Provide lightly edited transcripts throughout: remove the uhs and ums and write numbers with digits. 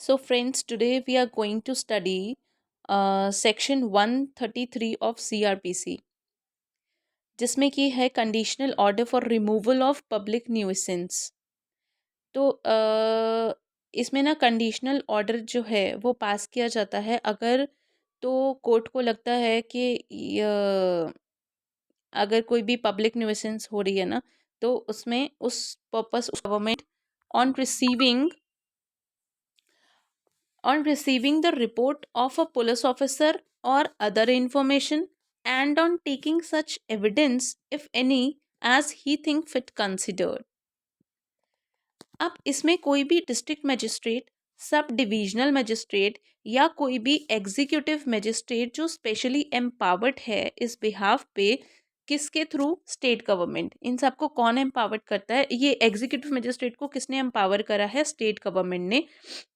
So, friends, today we are going to study section 133 of CRPC, जिसमें कि है conditional order for removal of public nuisance. तो इसमें ना कंडीशनल ऑर्डर जो है वो पास किया जाता है अगर तो कोर्ट को लगता है कि अगर कोई भी पब्लिक न्यूइसेंस हो रही है ना, तो उसमें उस purpose government on receiving on receiving the report of a police officer or other information, and on taking such evidence, if any, as he think fit considered। अब इसमें कोई भी district magistrate, sub divisional magistrate या कोई भी executive magistrate जो specially empowered है इस बिहाफ पे, किसके थ्रू? State government. इन सबको कौन एम्पावर्ड करता है? ये एग्जीक्यूटिव मजिस्ट्रेट को किसने एम्पावर करा है? स्टेट गवर्नमेंट ने।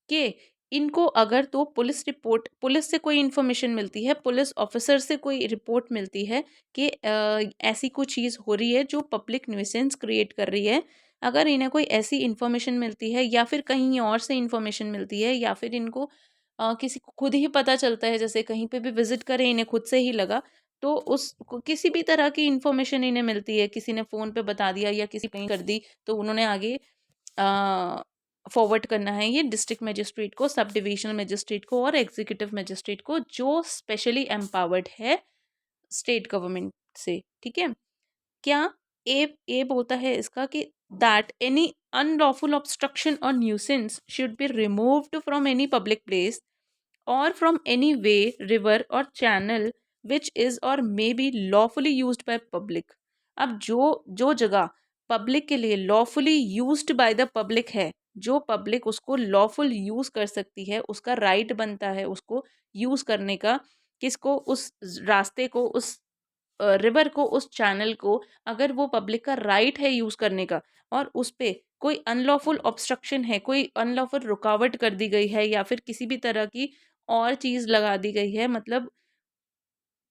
कि इनको अगर तो पुलिस रिपोर्ट, पुलिस से कोई इन्फॉर्मेशन मिलती है, पुलिस ऑफिसर से कोई रिपोर्ट मिलती है कि ऐसी कोई चीज़ हो रही है जो पब्लिक न्यूइसेंस क्रिएट कर रही है, अगर इन्हें कोई ऐसी इन्फॉर्मेशन मिलती है या फिर कहीं और से इन्फॉर्मेशन मिलती है या फिर इनको किसी को खुद ही पता चलता है, जैसे कहीं पे भी विजिट करें इन्हें खुद से ही लगा, तो किसी भी तरह की इन्फॉर्मेशन इन्हें मिलती है, किसी ने फ़ोन पे बता दिया या किसी कहीं कर दी, तो उन्होंने आगे फॉरवर्ड करना है ये डिस्ट्रिक्ट मजिस्ट्रेट को, सब डिविजनल मजिस्ट्रेट को और एग्जीक्यूटिव मजिस्ट्रेट को, जो स्पेशली एम्पावर्ड है स्टेट गवर्नमेंट से। ठीक है? क्या ए बोलता है इसका कि दैट एनी अनलॉफुल ऑब्स्ट्रक्शन और nuisance should be removed from any public place or from any way, river or channel which is or may be lawfully used by public। अब जो जो जगह पब्लिक के लिए lawfully used by the public है, जो public उसको lawful use कर सकती है, उसका राइट बनता है उसको यूज करने का, किसको? उस रास्ते को, उस रिवर को, उस चैनल को, अगर वो पब्लिक का राइट है यूज करने का और उस पे कोई अनलॉफुल ऑब्स्ट्रक्शन है, कोई अनलॉफुल रुकावट कर दी गई है या फिर किसी भी तरह की और चीज़ लगा दी गई है, मतलब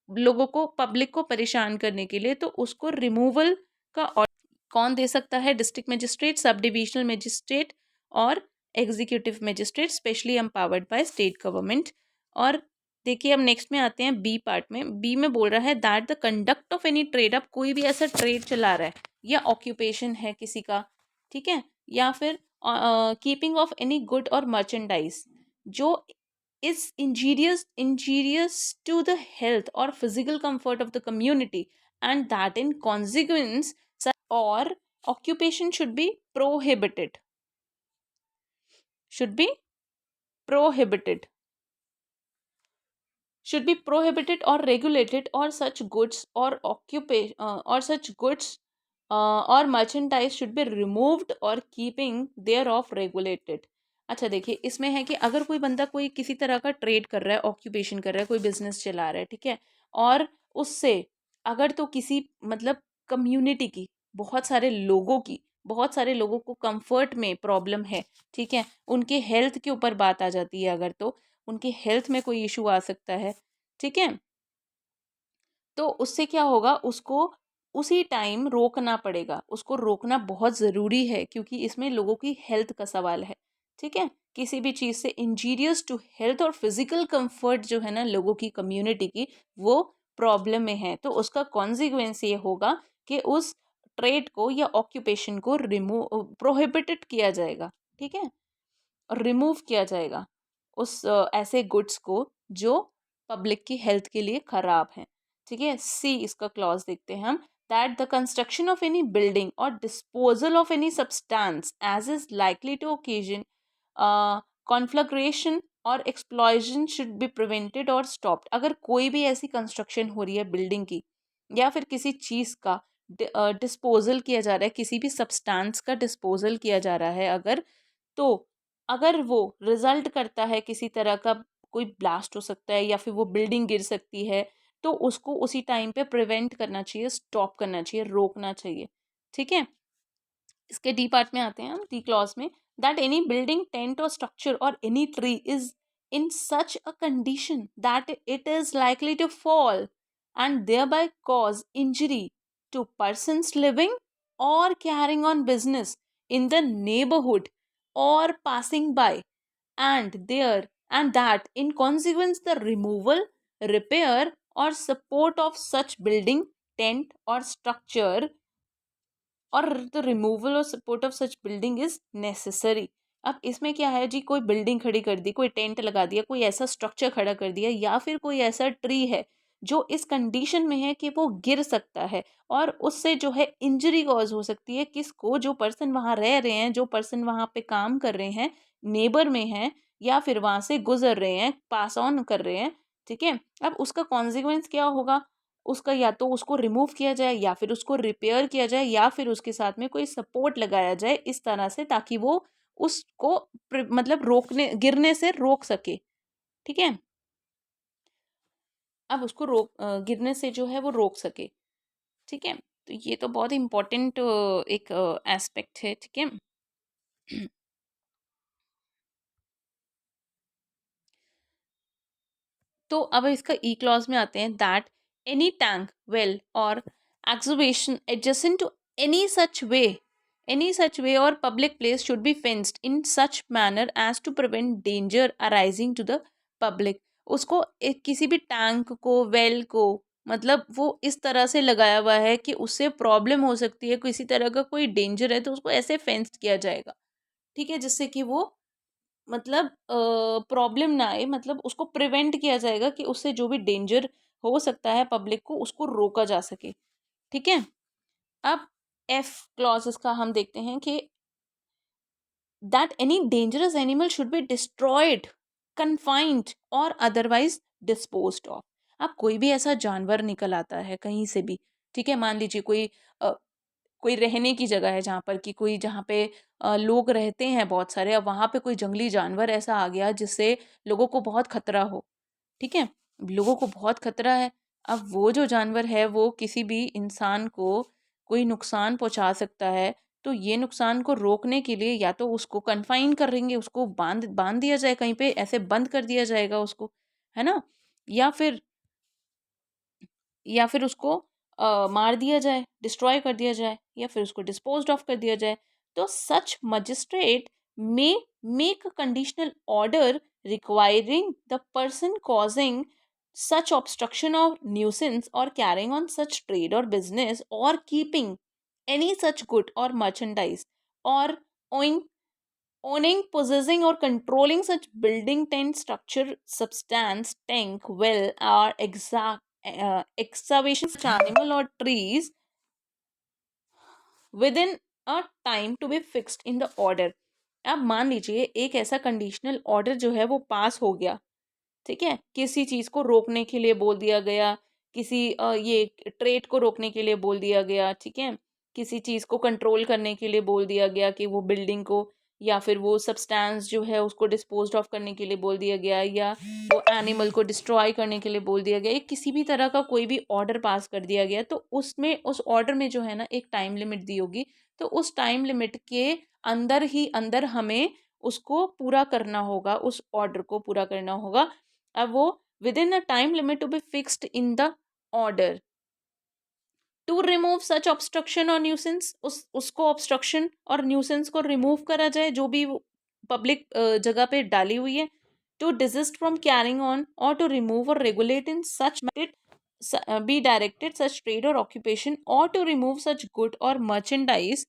लोगों को, पब्लिक को परेशान करने के लिए, तो उसको रिमूवल का ऑर्डर कौन दे सकता है? District magistrate, sub divisional magistrate और executive magistrate, specially empowered by state government. और देखिए अब नेक्स्ट में आते हैं बी पार्ट में। बी में बोल रहा है that the conduct of any trade, अब कोई भी ऐसा ट्रेड चला रहा है या ऑक्यूपेशन है किसी का, ठीक है, या फिर कीपिंग ऑफ एनी गुड और मर्चेंडाइज जो is injurious to the health or physical comfort of the community, and that in consequence such or occupation should be prohibited should be prohibited or regulated, or such goods or occupation or such goods or merchandise should be removed or keeping thereof regulated। अच्छा देखिए, इसमें है कि अगर कोई बंदा कोई किसी तरह का ट्रेड कर रहा है, ऑक्यूपेशन कर रहा है, कोई बिजनेस चला रहा है, ठीक है, और उससे अगर तो किसी मतलब कम्युनिटी की, बहुत सारे लोगों को कंफर्ट में प्रॉब्लम है, ठीक है, उनके हेल्थ के ऊपर बात आ जाती है, अगर तो उनके हेल्थ में कोई इशू आ सकता है, ठीक है, तो उससे क्या होगा? उसको उसी टाइम रोकना पड़ेगा, उसको रोकना बहुत ज़रूरी है क्योंकि इसमें लोगों की हेल्थ का सवाल है, ठीक है, किसी भी चीज़ से इंजीरियस टू हेल्थ और फिजिकल कंफर्ट जो है ना लोगों की, कम्युनिटी की, वो प्रॉब्लम में है, तो उसका कॉन्सिक्वेंस ये होगा कि उस ट्रेड को या ऑक्यूपेशन को रिमूव, प्रोहिबिटेड किया जाएगा, ठीक है, रिमूव किया जाएगा उस ऐसे गुड्स को जो पब्लिक की हेल्थ के लिए खराब हैं। ठीक है, सी इसका क्लॉज देखते हैं हम। That the construction of any building or disposal of any substance as is likely to occasion conflagration or explosion should be prevented or stopped. अगर कोई भी ऐसी कंस्ट्रक्शन हो रही है बिल्डिंग की या फिर किसी चीज़ का डिस्पोजल किया जा रहा है, किसी भी सब्सटेंस का डिस्पोजल किया जा रहा है अगर, तो अगर वो रिजल्ट करता है किसी तरह का, कोई ब्लास्ट हो सकता है या फिर वो बिल्डिंग गिर सकती है, तो उसको उसी टाइम पे प्रिवेंट करना चाहिए, स्टॉप करना चाहिए, रोकना चाहिए। ठीक है, इसके डी पार्ट में आते हैं हम, डी क्लॉज में। That any building, tent or structure or any tree is in such a condition that it is likely to fall and thereby cause injury to persons living or carrying on business in the neighbourhood or passing by, and that in consequence the removal, repair or support of such building, tent or structure और the removal और support of such building is necessary. अब इसमें क्या है जी, कोई building खड़ी कर दी, कोई टेंट लगा दिया, कोई ऐसा स्ट्रक्चर खड़ा कर दिया, या फिर कोई ऐसा ट्री है जो इस कंडीशन में है कि वो गिर सकता है और उससे जो है इंजरी कॉज हो सकती है किसको, जो पर्सन वहाँ रह रहे हैं, जो पर्सन वहाँ पे काम कर रहे हैं, नेबर में हैं या फिर वहाँ से गुजर रहे हैं, पास ऑन कर रहे हैं। ठीक है, अब उसका कॉन्सिक्वेंस क्या होगा, उसका या तो उसको रिमूव किया जाए या फिर उसको रिपेयर किया जाए या फिर उसके साथ में कोई सपोर्ट लगाया जाए इस तरह से, ताकि वो उसको मतलब रोकने, गिरने से रोक सके। ठीक है, अब उसको गिरने से जो है वो रोक सके। ठीक है, तो ये तो बहुत इम्पोर्टेंट एक एस्पेक्ट है। ठीक है, तो अब इसका ई क्लॉज में आते हैं, that any tank, well or excavation adjacent to any such way any such way or public place should be fenced in such manner as to prevent danger arising to the public। उसको एक किसी भी tank को, well को, मतलब वो इस तरह से लगाया हुआ है कि उससे प्रॉब्लम हो सकती है, किसी तरह का कोई डेंजर है तो उसको ऐसे फेंस किया जाएगा। ठीक है, जिससे कि वो मतलब प्रॉब्लम ना आए, मतलब उसको प्रिवेंट किया जाएगा कि उससे जो भी डेंजर हो सकता है पब्लिक को, उसको रोका जा सके। ठीक है, अब एफ क्लॉजेस का हम देखते हैं कि that any dangerous animal should be destroyed, confined और अदरवाइज डिस्पोज्ड ऑफ। अब कोई भी ऐसा जानवर निकल आता है कहीं से भी, ठीक है, मान लीजिए कोई रहने की जगह है जहाँ पर कि कोई, जहाँ पे लोग रहते हैं बहुत सारे, अब वहाँ पे कोई जंगली जानवर ऐसा आ गया जिससे लोगों को बहुत खतरा हो। ठीक है, लोगों को बहुत खतरा है, अब वो जो जानवर है वो किसी भी इंसान को कोई नुकसान पहुंचा सकता है, तो ये नुकसान को रोकने के लिए या तो उसको कन्फाइन करेंगे, उसको बांध बांध दिया जाए कहीं पे, ऐसे बंद कर दिया जाएगा उसको, है ना, या फिर उसको मार दिया जाए, डिस्ट्रॉय कर दिया जाए, या फिर उसको डिस्पोज्ड ऑफ कर दिया जाए। तो such magistrate may make a conditional order requiring the person causing such obstruction or nuisance or carrying on such trade or business or keeping any such good or merchandise or owing possessing or controlling such building, tent, structure, substance, tank, well, or excavation, such animal or trees within a time to be fixed in the order। अब मान लीजिए एक ऐसा conditional order जो है वो पास हो गया, ठीक है, किसी चीज़ को रोकने के लिए बोल दिया गया, किसी ये ट्रेड को रोकने के लिए बोल दिया गया, ठीक है, किसी चीज़ को कंट्रोल करने के लिए बोल दिया गया कि वो बिल्डिंग को या फिर वो सब्सटेंस जो है उसको डिस्पोज ऑफ करने के लिए बोल दिया गया, या वो एनिमल को डिस्ट्रॉय करने के लिए बोल दिया गया, किसी भी तरह का कोई भी ऑर्डर पास कर दिया गया, तो उसमें उस ऑर्डर में जो है ना एक टाइम लिमिट दी होगी, तो उस टाइम लिमिट के अंदर ही अंदर हमें उसको पूरा करना होगा, उस ऑर्डर को पूरा करना होगा। अब वो within a time limit to be fixed in the order to remove such obstruction और न्यूसेंस, उसको ऑब्स्ट्रक्शन और न्यूसेंस को रिमूव करा जाए जो भी पब्लिक जगह पे डाली हुई है, to desist from carrying on और टू रिमूव और regulate in such be directed such trade or occupation or to remove such good or merchandise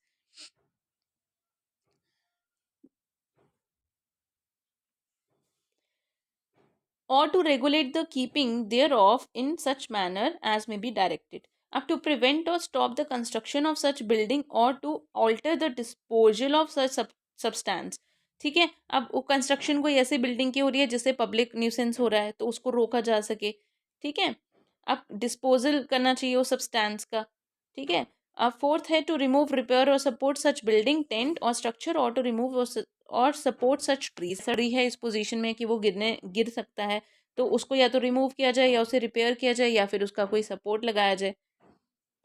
or to regulate the keeping thereof in such manner as may be directed, up to prevent or stop the construction of such building or to alter the disposal of such substance। ठीक है, अब वो construction कोई ऐसी building की हो रही है जिससे पब्लिक न्यूसेंस हो रहा है तो उसको रोका जा सके। ठीक है, अब डिस्पोजल करना चाहिए उस सब्सटेंस का। ठीक है, अब फोर्थ है टू रिमूव, रिपेयर और support such building, tent or structure और टू रिमूव और सपोर्ट सच ट्री। ट्री है इस पोजीशन में कि वो गिर सकता है, तो उसको या तो रिमूव किया जाए या उसे रिपेयर किया जाए या फिर उसका कोई सपोर्ट लगाया जाए।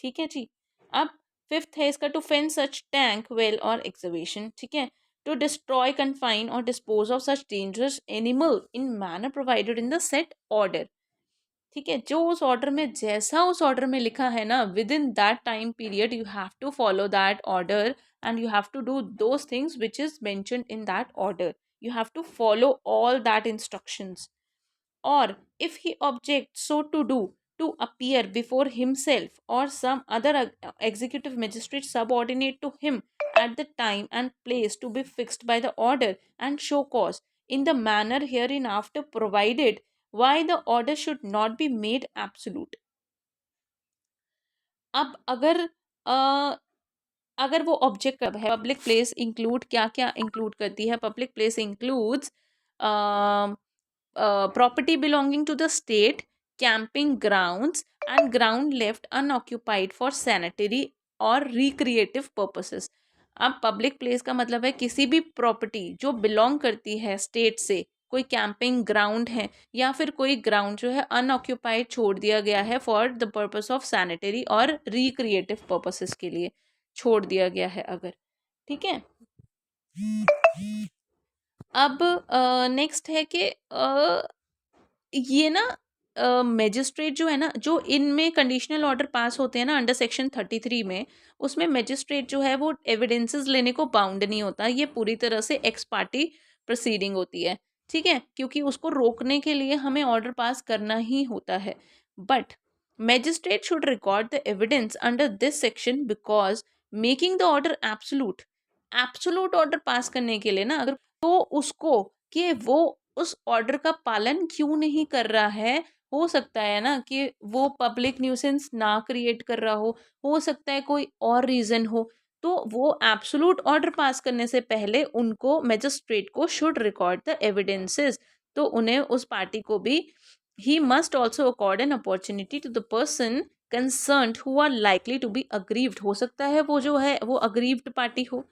ठीक है जी, अब फिफ्थ है इसका, to fence such tank, well और एक्सवेशन। ठीक है, टू डिस्ट्रॉय, कन्फाइन और dispose of such dangerous animal in manner provided in the said order. ठीक है, जो उस ऑर्डर में, जैसा उस ऑर्डर में लिखा है ना, within that time period you have to follow that order and you have to do those things which is mentioned in that order. You have to follow all that instructions. Or if he objects so to do, to appear before himself or some other executive magistrate subordinate to him at the time and place to be fixed by the order, and show cause in the manner hereinafter provided, why the order should not be made absolute. अब अगर वो object कब है, public place include क्या क्या include करती है? Public place includes property belonging to the state, camping grounds, and ground left unoccupied for sanitary और recreative purposes. अब पब्लिक प्लेस का मतलब है किसी भी प्रॉपर्टी जो बिलोंग करती है स्टेट से, कोई कैंपिंग ग्राउंड है या फिर कोई ग्राउंड जो है अनऑक्यूपाइड छोड़ दिया गया है for the purpose of sanitary और रिक्रिएटिव पर्पसेस के लिए छोड़ दिया गया है अगर, ठीक है। अब नेक्स्ट है कि ये ना मैजिस्ट्रेट जो है ना, जो इनमें कंडीशनल ऑर्डर पास होते हैं ना अंडर सेक्शन 33 में, उसमें मैजिस्ट्रेट जो है वो एविडेंसेस लेने को बाउंड नहीं होता, ये पूरी तरह से एक्स पार्टी प्रोसीडिंग होती है, ठीक है, क्योंकि उसको रोकने के लिए हमें ऑर्डर पास करना ही होता है। But magistrate should record the evidence under this section because making the order absolute, absolute order pass करने के लिए ना अगर तो उसको कि वो उस ऑर्डर का पालन क्यों नहीं कर रहा है, हो सकता है ना कि वो पब्लिक न्यूसेंस ना क्रिएट कर रहा हो सकता है कोई और रीज़न हो, तो वो एब्सोलूट ऑर्डर पास करने से पहले उनको मैजिस्ट्रेट को शुड रिकॉर्ड द एविडेंसेस, तो उन्हें उस पार्टी को भी he must also accord an opportunity to the person concerned who are likely to be aggrieved, हो सकता है वो जो है वो अग्रीव्ड पार्टी हो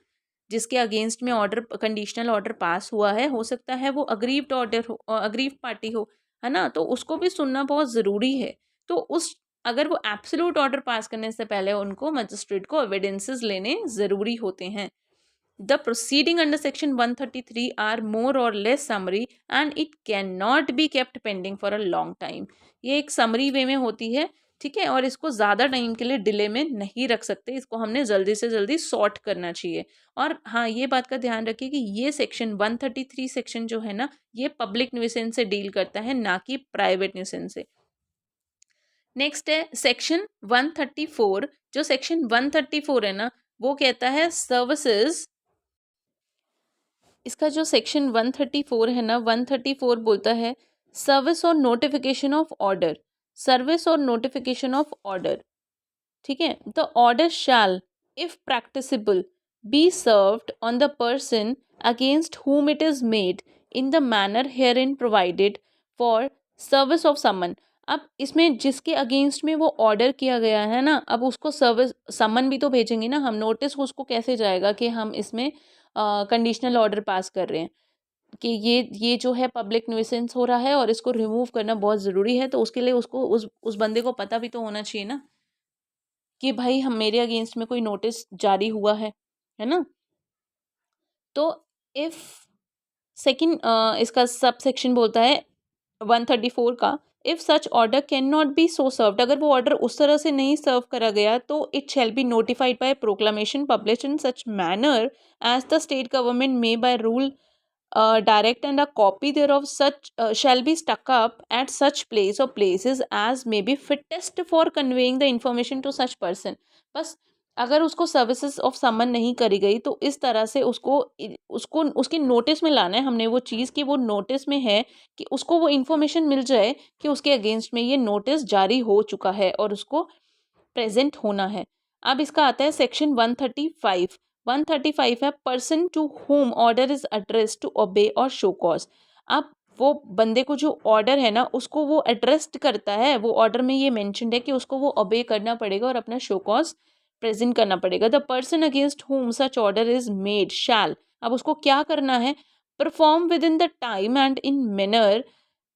जिसके अगेंस्ट में ऑर्डर कंडीशनल ऑर्डर पास हुआ है, हो सकता है वो अग्रीव्ड ऑर्डर हो, अग्रीव्ड पार्टी हो, है ना, तो उसको भी सुनना बहुत ज़रूरी है। तो उस अगर वो एब्सोल्यूट ऑर्डर पास करने से पहले उनको मजिस्ट्रेट को एविडेंसेस लेने ज़रूरी होते हैं। The proceeding under section 133 are more or less summary and it can not be kept pending for a long time, ये एक समरी वे में होती है, ठीक है, और इसको ज़्यादा टाइम के लिए डिले में नहीं रख सकते, इसको हमने जल्दी से जल्दी सॉर्ट करना चाहिए। और हाँ, ये बात का ध्यान रखिए कि ये सेक्शन 133 सेक्शन जो है ना, ये पब्लिक न्यूसेंस से डील करता है, ना कि प्राइवेट न्यूसेंस से। नेक्स्ट है सेक्शन 134, जो सेक्शन 134 है ना, वो कहता है सर्विसेज, इसका जो सेक्शन 134 है ना, 134 बोलता है service or notification of order, service or notification of order, ठीक है, the order shall if practicable be served on the person against whom it is made in the manner herein provided for service of summon. अब इसमें जिसके against में वो order किया गया है ना, अब उसको सर्विस समन भी तो भेजेंगे ना हम, नोटिस उसको कैसे जाएगा कि हम इसमें कंडीशनल ऑर्डर पास कर रहे हैं कि ये जो है पब्लिक न्यूसेंस हो रहा है और इसको रिमूव करना बहुत ज़रूरी है, तो उसके लिए उसको उस बंदे को पता भी तो होना चाहिए ना कि भाई हम मेरे अगेंस्ट में कोई नोटिस जारी हुआ है ना। तो इफ़ सेकंड इसका सब सेक्शन बोलता है 134 का, if such order can not B so served, अगर वो ऑर्डर उस तरह से नहीं सर्व करा गया तो it shall be notified by proclamation publish in such manner as the state government may by rule direct, and a copy thereof such shall be stuck up at such place or places as may be fittest for conveying the information to such person। बस अगर उसको services of समन नहीं करी गई तो इस तरह से उसको उसके नोटिस में लाना है हमने वो चीज़ कि वो नोटिस में है, कि उसको वो इन्फॉर्मेशन मिल जाए कि उसके अगेंस्ट में ये नोटिस जारी हो चुका है और उसको प्रेजेंट होना है। अब इसका आता है सेक्शन 135। 135 है person to whom order is address to obey और शो कॉज। अब वो बंदे को जो ऑर्डर है ना उसको वो एड्रेस्ड करता है, वो ऑर्डर में ये मेंशन्ड है कि उसको वो ओबे करना पड़ेगा और अपना शो कॉज प्रेजेंट करना पड़ेगा। The person against whom such order is made shall, अब उसको क्या करना है, perform within the time and in manner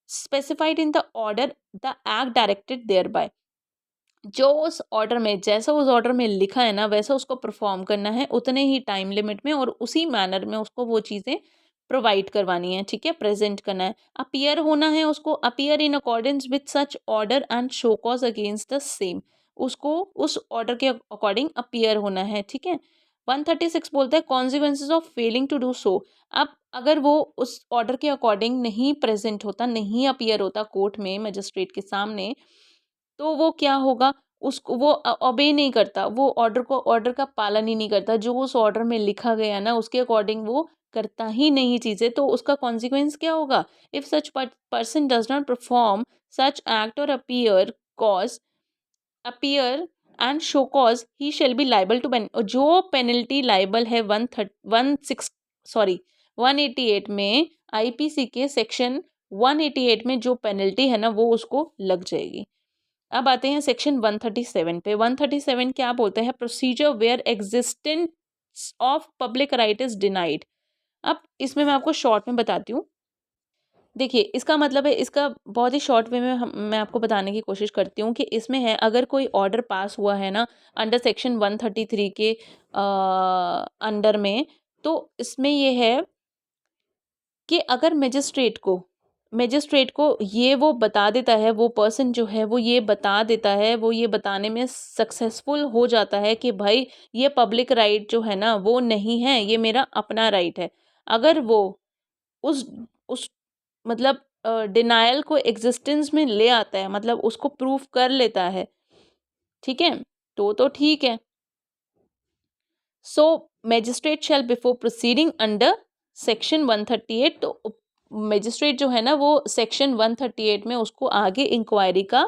specified in the order the act directed thereby, जो उस ऑर्डर में जैसा उस ऑर्डर में लिखा है ना वैसा उसको परफॉर्म करना है उतने ही टाइम लिमिट में और उसी मैनर में उसको वो चीज़ें प्रोवाइड करवानी है, ठीक है, प्रेजेंट करना है। अपीयर होना है उसको, appear in accordance with such order and show cause against the same, उसको उस ऑर्डर के अकॉर्डिंग अपीयर होना है, ठीक है। 136 बोलता है consequences of failing to do so. अब अगर वो उस ऑर्डर के अकॉर्डिंग नहीं प्रेजेंट होता, नहीं अपीयर होता कोर्ट में मजिस्ट्रेट के सामने, तो वो क्या होगा, उसको वो ओबे नहीं करता, वो ऑर्डर का पालन ही नहीं करता, जो उस ऑर्डर में लिखा गया ना उसके अकॉर्डिंग वो करता ही नहीं चीज़ें, तो उसका कॉन्सिक्वेंस क्या होगा? If such person does not perform such act or appear and show cause he shall be liable to जो पेनल्टी लाइबल है 188 में, आईपीसी के सेक्शन 188 में जो पेनल्टी है ना वो उसको लग जाएगी। अब आते हैं सेक्शन 137 पे। 137 क्या बोलते हैं? Procedure where existence of public right is denied. अब इसमें मैं आपको शॉर्ट में बताती हूँ। देखिए, इसका मतलब है, इसका बहुत ही शॉर्ट वे में मैं आपको बताने की कोशिश करती हूँ कि इसमें है, अगर कोई ऑर्डर पास हुआ है ना अंडर सेक्शन 133 के अंडर में, तो इसमें ये है कि अगर मैजिस्ट्रेट को ये वो बता देता है, वो पर्सन जो है वो ये बता देता है, वो ये बताने में सक्सेसफुल हो जाता है कि भाई ये पब्लिक राइट जो है ना वो नहीं है, ये मेरा अपना राइट है। अगर वो उस उस मतलब डिनायल को एग्जिस्टेंस में ले आता है, मतलब उसको प्रूव कर लेता है, ठीक है, तो ठीक है। So magistrate shall before proceeding under section 138, तो मैजिस्ट्रेट जो है ना वो सेक्शन 138 में उसको आगे इंक्वायरी का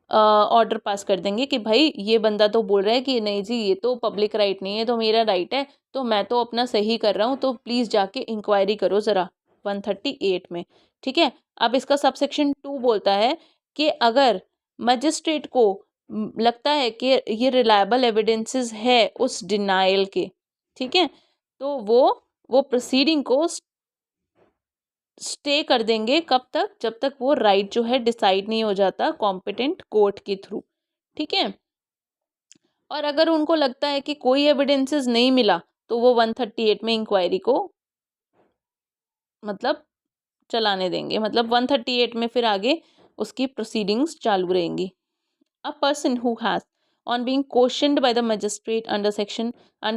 ऑर्डर पास कर देंगे कि भाई ये बंदा तो बोल रहा है कि नहीं जी ये तो पब्लिक राइट नहीं है, तो मेरा राइट है, तो मैं तो अपना सही कर रहा हूँ, तो प्लीज़ जाके इंक्वायरी करो ज़रा 138 में, ठीक है। अब इसका सबसेक्शन 2 बोलता है कि अगर मजिस्ट्रेट को लगता है कि ये रिलायबल एविडेंसेस है उस डिनायल के, ठीक है, तो वो प्रोसीडिंग को स्टे कर देंगे। कब तक? जब तक वो राइट जो है डिसाइड नहीं हो जाता कॉम्पिटेंट कोर्ट के थ्रू, ठीक है। और अगर उनको लगता है कि कोई एविडेंसेस नहीं मिला, तो वो 138 में इंक्वायरी को मतलब चलाने देंगे, मतलब 138 में फिर आगे उसकी प्रोसीडिंग्स चालू रहेंगी। A person who has, on being questioned by the magistrate under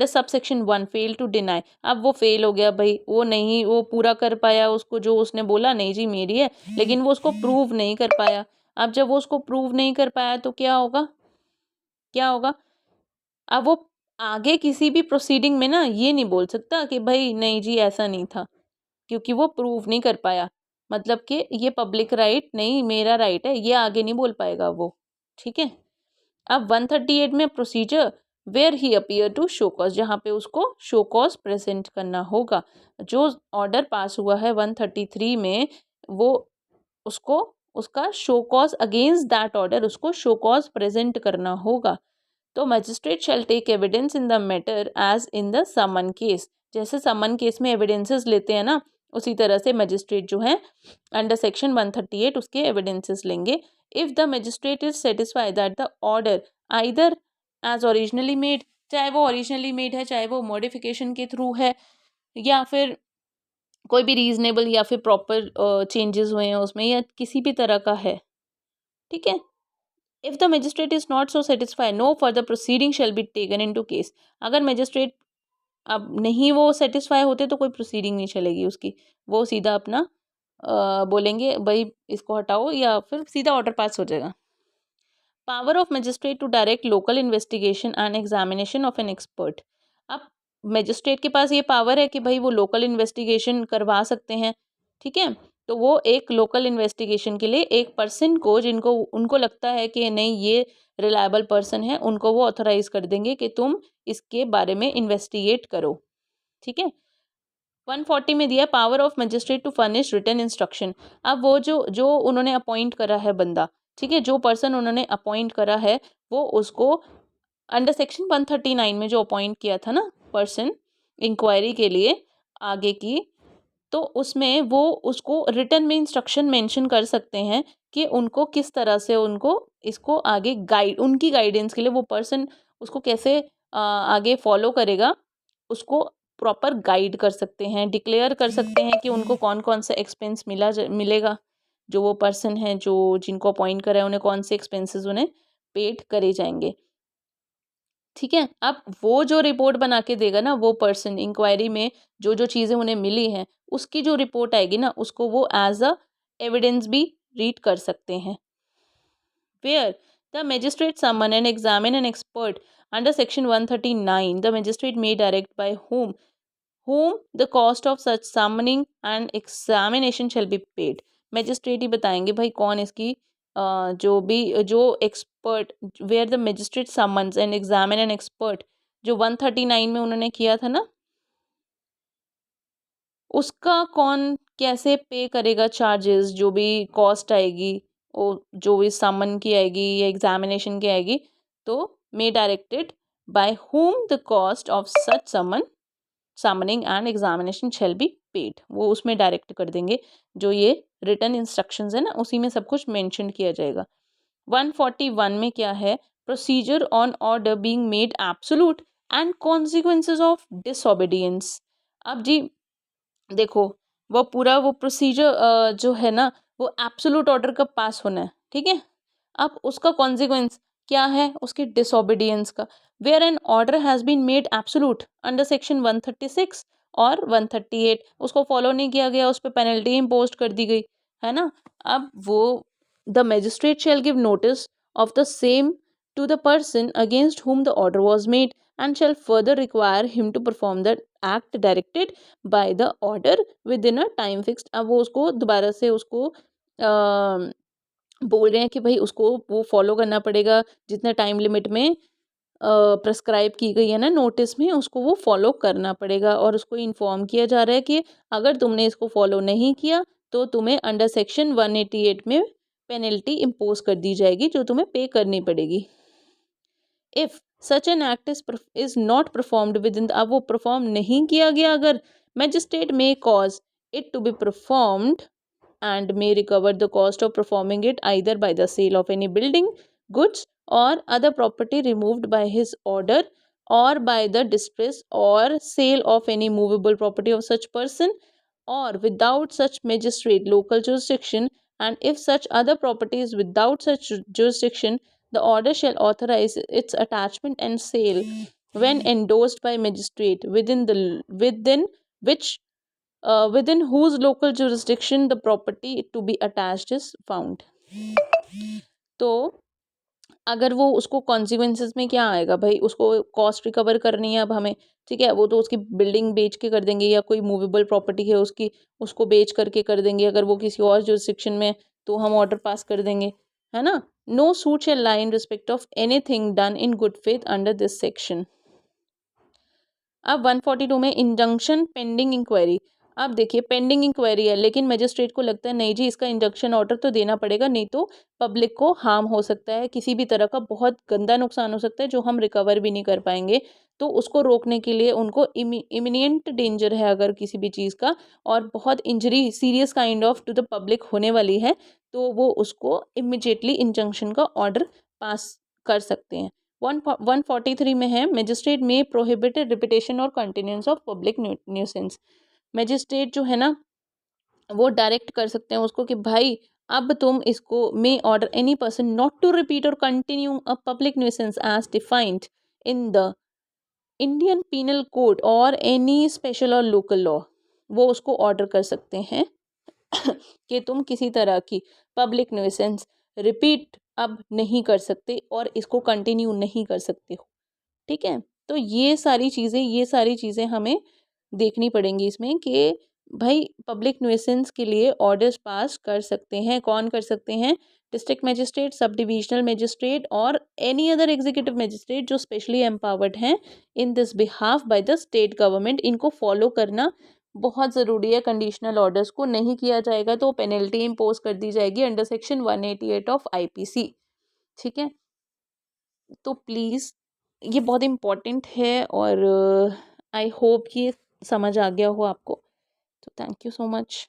subsection 1 fail to deny, अब वो फेल हो गया भाई, वो नहीं वो पूरा कर पाया, उसको जो उसने बोला नहीं जी मेरी है, लेकिन वो उसको प्रूव नहीं कर पाया। अब जब वो उसको प्रूव नहीं कर पाया तो क्या होगा? अब वो आगे किसी भी प्रोसीडिंग में ना ये नहीं बोल सकता कि भाई नहीं जी ऐसा नहीं था, क्योंकि वो प्रूव नहीं कर पाया, मतलब कि ये पब्लिक राइट नहीं मेरा राइट है, ये आगे नहीं बोल पाएगा वो, ठीक है। अब 138 में procedure where he appear to show cause, जहाँ पे उसको शो कॉज प्रेजेंट करना होगा। जो ऑर्डर पास हुआ है 133 में, वो उसको उसका show cause against that order उसको शो कॉज प्रेजेंट करना होगा। तो magistrate shall take evidence in the matter as in the summons case, जैसे समन केस में एविडेंसेस लेते हैं ना, उसी तरह से मजिस्ट्रेट जो है अंडर सेक्शन 138 उसके एविडेंसेस लेंगे। If the magistrate is satisfied that the order either as originally made, चाहे वो ओरिजिनली मेड है, चाहे वो मॉडिफिकेशन के थ्रू है, या फिर कोई भी रीजनेबल या फिर प्रॉपर चेंजेस हुए हैं उसमें, या किसी भी तरह का है, ठीक है। If the magistrate is not so satisfied no further proceeding shall be taken into case. अगर मजिस्ट्रेट अब नहीं वो सेटिस्फाई होते तो कोई प्रोसीडिंग नहीं चलेगी उसकी, वो सीधा अपना बोलेंगे भाई इसको हटाओ, या फिर सीधा ऑर्डर पास हो जाएगा। Power of magistrate to direct local investigation and examination of an expert. अब मजिस्ट्रेट के पास ये पावर है कि भाई वो लोकल इन्वेस्टिगेशन करवा सकते हैं, ठीक है। तो वो एक लोकल इन्वेस्टिगेशन के लिए एक पर्सन को, जिनको उनको लगता है कि नहीं ये रिलायबल पर्सन है, उनको वो ऑथराइज कर देंगे कि तुम इसके बारे में इन्वेस्टिगेट करो, ठीक है। 140 में दिया power of magistrate to furnish written instruction. अब वो जो जो उन्होंने अपॉइंट करा है बंदा, ठीक है, जो पर्सन उन्होंने अपॉइंट करा है, वो उसको अंडर सेक्शन 139 में जो अपॉइंट किया था ना पर्सन इंक्वायरी के लिए आगे की, तो उसमें वो उसको रिटन में इंस्ट्रक्शन मेंशन कर सकते हैं कि उनको किस तरह से उनको इसको आगे गाइड, उनकी गाइडेंस के लिए वो पर्सन उसको कैसे आगे फॉलो करेगा, उसको प्रॉपर गाइड कर सकते हैं, डिक्लेयर कर सकते हैं कि उनको कौन कौन सा एक्सपेंस मिलेगा, जो वो पर्सन है जो जिनको अपॉइंट करा है उन्हें कौन से एक्सपेंसेस उन्हें पेड करे जाएंगे। ठीक है। अब वो जो रिपोर्ट बना के देगा ना, वो पर्सन इंक्वायरी में जो जो चीज़ें उन्हें मिली हैं, उसकी जो रिपोर्ट आएगी ना, उसको वो एज अ एविडेंस भी रीड कर सकते हैं। Where the magistrate summon and examine an expert under section 139, the magistrate may direct by whom the cost of such summoning and examination shall be paid. Magistrate ही बताएंगे भाई कौन इसकी जो expert, where the magistrate summons and examine an expert, जो 139 में उन्होंने किया था ना, उसका कौन कैसे पे करेगा चार्जेस, जो भी कॉस्ट आएगी, वो जो भी समन की आएगी या एग्जामिनेशन की आएगी, तो may directed by whom the cost of such summoning and examination shall be paid, वो उसमें डायरेक्ट कर देंगे। जो ये रिटन इंस्ट्रक्शंस है ना, उसी में सब कुछ मेंशन किया जाएगा। 141 में क्या है, procedure on order being made absolute and consequences of disobedience. अब जी देखो, वो पूरा वो प्रोसीजर जो है ना, वो एब्सोल्यूट ऑर्डर कब पास होना है, ठीक है। अब उसका कॉन्सिक्वेंस क्या है, उसकी डिसोबीडियंस का। Where an order has been made absolute under section 136 और 138, उसको फॉलो नहीं किया गया, उस पर पेनल्टी इम्पोज कर दी गई, है ना। अब वो the magistrate shall give notice of the same to the person against whom the order was made and shall further require him to perform the act directed by the order within a time fixed। अब वो उसको दोबारा से उसको बोल रहे हैं कि भाई उसको वो फॉलो करना पड़ेगा, जितने टाइम लिमिट में प्रेस्क्राइब की गई है ना नोटिस में, उसको वो फॉलो करना पड़ेगा। और उसको इन्फॉर्म किया जा रहा है कि अगर तुमने इसको फॉलो नहीं किया तो तुम्हें अंडर सेक्शन 188 में पेनल्टी इम्पोज कर दी जाएगी, जो तुम्हें पे करनी पड़ेगी। If such an act is not performed within, अब वो परफॉर्म नहीं किया गया अगर, magistrate may cause it to be performed and may recover the cost of performing it either by the sale of any building, goods or other property removed by his order, or by the distress or sale of any movable property of such person, or without such magistrate local jurisdiction, and if such other property is without such jurisdiction, the order shall authorize its attachment and sale when endorsed by magistrate within which within whose local jurisdiction the property to be attached is found। तो अगर वो उसको consequences में क्या आएगा भाई, उसको cost recover करनी है अब हमें, ठीक है। वो तो उसकी बिल्डिंग बेच के कर देंगे, या कोई मूवेबल प्रॉपर्टी है उसकी, उसको बेच करके कर देंगे। अगर वो किसी और जुरिस्डिक्शन में, तो हम ऑर्डर पास कर देंगे, है ना। No suit shall lie in respect of anything done in good faith under this section. अब 142 में इंजंक्शन पेंडिंग इंक्वायरी। अब देखिए पेंडिंग इंक्वायरी है, लेकिन मजिस्ट्रेट को लगता है नहीं जी, इसका इंजंक्शन ऑर्डर तो देना पड़ेगा, नहीं तो पब्लिक को हार्म हो सकता है, किसी भी तरह का बहुत गंदा नुकसान हो सकता है जो हम रिकवर भी नहीं कर पाएंगे। तो उसको रोकने के लिए उनको इमिनिएंट डेंजर है अगर किसी भी चीज़ का, और बहुत injury serious kind of to the public होने वाली है, तो वो उसको इमिजिएटली इंजंक्शन का ऑर्डर पास कर सकते हैं। 143 में है, मजिस्ट्रेट में प्रोहिबिटेड रिपीटेशन और continuance of public nuisance. Magistrate जो है ना, वो डायरेक्ट कर सकते हैं उसको कि भाई अब तुम इसको may order any person not to repeat or continue a public nuisance as defined in the Indian Penal Code or any special or local law. वो उसको ऑर्डर कर सकते हैं कि तुम किसी तरह की पब्लिक न्यूसेंस रिपीट अब नहीं कर सकते और इसको कंटिन्यू नहीं कर सकते हो, ठीक है। तो ये सारी चीज़ें हमें देखनी पड़ेंगी इसमें कि भाई पब्लिक न्यूसेंस के लिए ऑर्डर्स पास कर सकते हैं, कौन कर सकते हैं, district magistrate, sub divisional magistrate और एनी अदर एग्जीक्यूटिव मजिस्ट्रेट जो स्पेशली एम्पावर्ड हैं in this behalf by the state government. इनको फॉलो करना बहुत ज़रूरी है। कंडीशनल ऑर्डर्स को नहीं किया जाएगा तो पेनल्टी इम्पोज कर दी जाएगी अंडर सेक्शन 188 ऑफ आईपीसी, ठीक है। तो प्लीज़ ये बहुत इम्पोर्टेंट है, और आई होप ये समझ आ गया हो आपको। तो थैंक यू सो मच।